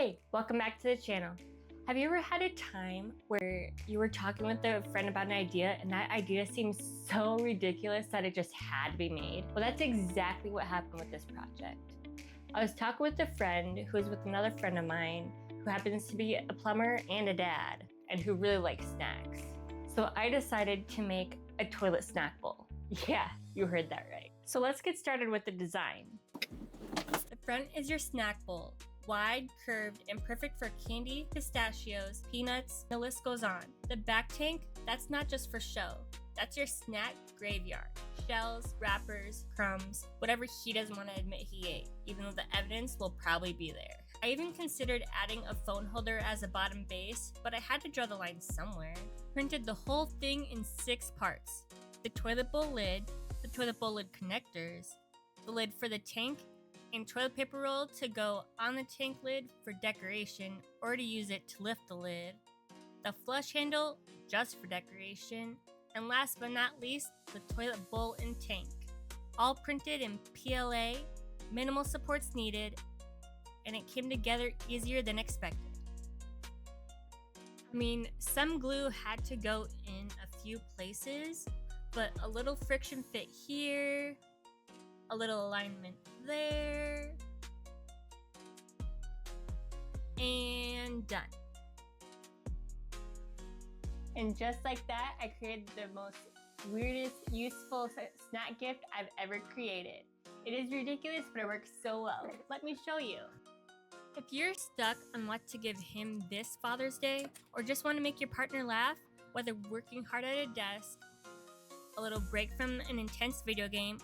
Hey, welcome back to the channel. Have you ever had a time where you were talking with a friend about an idea and that idea seemed so ridiculous that it just had to be made? Well, that's exactly what happened with this project. I was talking with a friend who was with another friend of mine who happens to be a plumber and a dad and who really likes snacks. So I decided to make a toilet snack bowl. Yeah, you heard that right. So let's get started with the design. The front is your snack bowl. Wide, curved, and perfect for candy, pistachios, peanuts, the list goes on. The back tank, that's not just for show. That's your snack graveyard. Shells, wrappers, crumbs, whatever he doesn't want to admit he ate, even though the evidence will probably be there. I even considered adding a phone holder as a bottom base, but I had to draw the line somewhere. Printed the whole thing in 6 parts. The toilet bowl lid, the toilet bowl lid connectors, the lid for the tank, and toilet paper roll to go on the tank lid for decoration or to use it to lift the lid, the flush handle just for decoration, and last but not least, the toilet bowl and tank. All printed in PLA, minimal supports needed, and it came together easier than expected. I mean, some glue had to go in a few places, but a little friction fit here, a little alignment there, and done. And just like that, I created the most weirdest, useful snack gift I've ever created. It is ridiculous, but it works so well. Let me show you. If you're stuck on what to give him this Father's Day, or just want to make your partner laugh, whether working hard at a desk, a little break from an intense video game,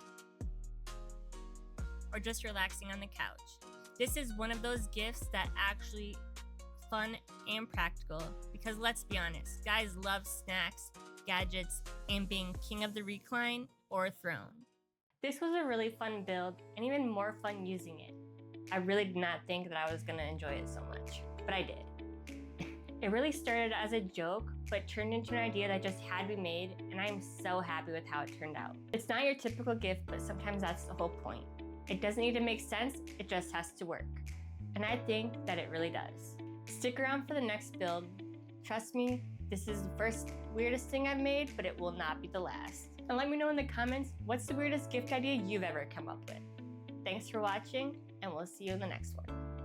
or just relaxing on the couch, this is one of those gifts that actually fun and practical, because let's be honest, guys love snacks, gadgets, and being king of the recline or throne. This was a really fun build and even more fun using it. I really did not think that I was gonna enjoy it so much, but I did. It really started as a joke, but turned into an idea that just had to be made, and I'm so happy with how it turned out. It's not your typical gift, but sometimes that's the whole point. It doesn't need to make sense, it just has to work. And I think that it really does. Stick around for the next build. Trust me, this is the first weirdest thing I've made, but it will not be the last. And let me know in the comments, what's the weirdest gift idea you've ever come up with? Thanks for watching, and we'll see you in the next one.